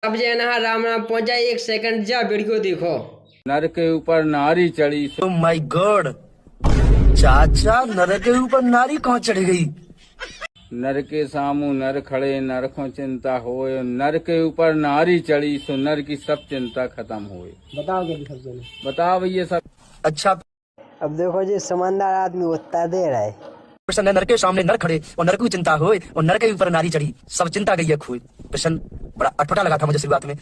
अब जो है ना राम राम पहुंचा 1 सेकंड जा वीडियो देखो। नर के ऊपर नारी चढ़ी ओ माय गॉड, चाचा नर के ऊपर नारी कहाँ चढ़ गई? नर के सामू नर खड़े नर को चिंता होए, नर के ऊपर नारी चढ़ी सो नर की सब चिंता खत्म होए। बताओ जल्दी सब जने। बताओ भैया सब। अच्छा अब देखो जी समझदार आदमी उत्तर दे रहा है। प्रश्न है, नर के सामने नर खड़े और नर को चिंता होए और नर के ऊपर नारी चढ़ी, सब चिंता गई है खोए। प्रश्न बड़ा अटपटा लगा था मुझे शुरुआत में,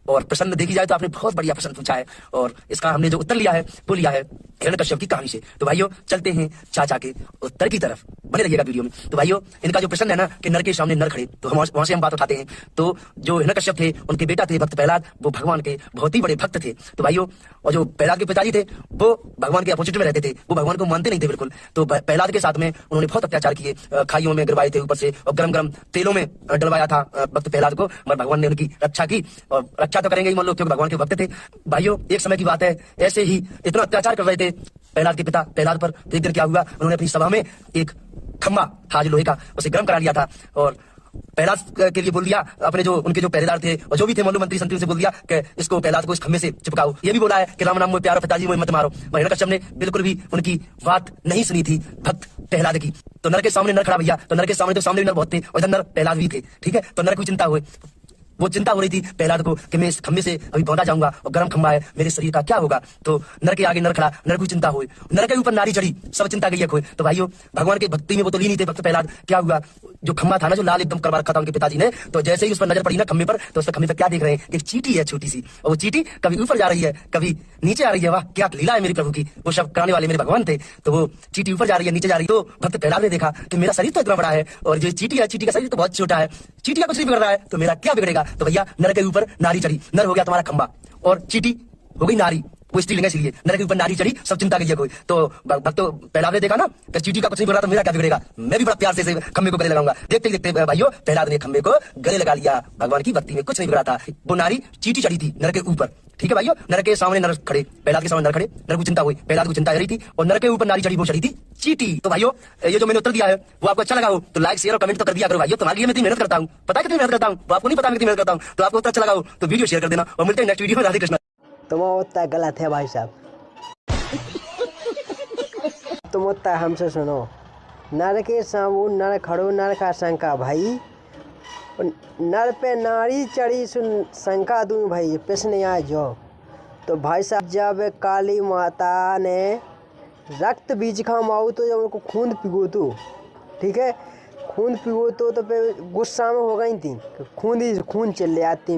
और प्रश्न देखी जाए तो आपने बहुत बढ़िया प्रश्न पूछा है, और इसका हमने जो उत्तर लिया है वो लिया है हिरण्यकश्यप की कहानी से। तो भाइयों चलते हैं चाचा के उत्तर की तरफ, बने रहिएगा वीडियो में। तो भाइयों इनका जो प्रश्न है ना कि नर के सामने नर खड़े, तो हम वहां से हम बात उठाते हैं। तो जो हिरण्यकश्यप थे उनके बेटा थे भक्त प्रहलाद, वो भगवान के बहुत ही बड़े भक्त थे। तो भाइयों और जो प्रहलाद के पिताजी थे वो भगवान के अपोजिट में रहते थे, वो भगवान को मानते नहीं थे बिल्कुल। तो प्रहलाद के साथ में उन्होंने बहुत अत्याचार किए, खाइयों में गिरवाए थे ऊपर से, और गरम गरम तेलों में डलवाया था भक्त प्रहलाद को, मगर भगवान ने उनकी रक्षा की, और रक्षा तो करेंगे ही मान लो क्योंकि भगवान के भक्त थे। भाइयों एक समय की बात है, ऐसे ही इतना अत्याचार कर रहे थे प्रहलाद के पिता प्रहलाद पर। एक दिन क्या हुआ, उन्होंने अपनी सभा में एक खम्बा था जो लोहे का, उसे गर्म करा लिया था, और प्रहलाद के लिए बोल दिया, अपने जो उनके जो पहरेदार थे और जो भी थे मल्लू मंत्री संतरी से बोल दिया कि इसको प्रहलाद को इस खम्बे से चिपकाओ। ये भी बोला है कि राम नाम में प्यारो पिताजी मुझे मत मारो। और हिरण्यकश्यप ने बिल्कुल भी उनकी बात नहीं सुनी थी भक्त प्रहलाद की। तो नर के सामने नर खड़ा भैया, तो नर के सामने तो सामने भी नर बहुत थे और इधर नर प्रहलाद भी थे, ठीक है। तो नर को चिंता हुई, वो चिंता हो रही थी प्रहलाद को कि मैं इस खम्बे से अभी पहुंचा जाऊंगा और गर्म खम्बा है, मेरे शरीर का क्या होगा। तो नर के आगे नर खड़ा, नर को चिंता हुई, नर के ऊपर नारी चढ़ी, सब चिंता गई है खोए। तो भाइयों भगवान के भक्ति में वो तो ली नहीं थे भक्त प्रहलाद। क्या हुआ, जो खम्बा था ना जो लाल एकदम करवा रखा था उनके पिताजी ने, तो जैसे ही उस पर नजर पड़ी ना खम्बे पर, तो उस पर खम्बे पर क्या देख रहे हैं, एक चींटी है छोटी सी, और वो चींटी कभी ऊपर जा रही है कभी नीचे आ रही है। वाह क्या लीला है मेरी प्रभु की, वो सब कराने वाले मेरे भगवान थे। तो वो चींटी ऊपर जा रही है नीचे जा रही है, तो भक्त प्रहलाद ने देखा कि मेरा शरीर तो इतना बड़ा है और जो चींटी है चींटी का शरीर तो बहुत छोटा है, चींटी का कुछ नहीं बिगड़ रहा है, तो मेरा क्या बिगड़ेगा। तो भैया नर के ऊपर नारी चढ़ी, नर हो गया तुम्हारा खंबा और चींटी हो गई नारी, वो स्त्रीलिंग है इसलिए नर के ऊपर नारी चढ़ी, सब चिंता गई है कोई। तो भक्त प्रहलाद ने देखा ना कि चींटी का कुछ नहीं बिगड़ा तो मेरा क्या बिगड़ेगा, मैं भी बड़ा प्यार से खंबे को गले लगाऊंगा। देखते ही देखते भाइयों प्रहलाद ने खंबे को गले लगा लिया, भगवान की भक्ति में कुछ नहीं बिगड़ा था। वो नारी चींटी चढ़ी थी नर के ऊपर, ठीक है भाइयों। नर के सामने नर खड़े, प्रहलाद के सामने नर खड़े, नर को चिंता हुई, प्रहलाद को चिंता रही थी, और नर के ऊपर नारी चढ़ी, वो चढ़ी थी चींटी। तो भाइयों ये जो मैंने उत्तर दिया है वो आपको अच्छा लगा हो तो लाइक शेयर और कमेंट तो कर दिया करो भाइयों। तुम्हारे लिए मैं इतनी मेहनत करता हूँ, पता है कितनी मेहनत करता हूँ, तो आपको नहीं पता मैं कितनी मेहनत करता हूँ। तो आपको उत्तर अच्छा लगा हो तो वीडियो शेयर कर देना, और मिलते हैं नेक्स्ट वीडियो में। राधे कृष्ण। तुम उतना गलत है भाई साहब। तुम उतना हमसे सुनो, नर के सामू नर खड़ो नर का शंका भाई, नर पे नारी चढ़ी सुन शंका दूं भाई। प्रश्न यहाँ जो तो भाई साहब जब काली माता ने रक्त बीज खामाऊ तो जब उनको खून पिगो तो, ठीक है, खून पिगो तो फिर गुस्सा में हो गई थी, खून चले आती।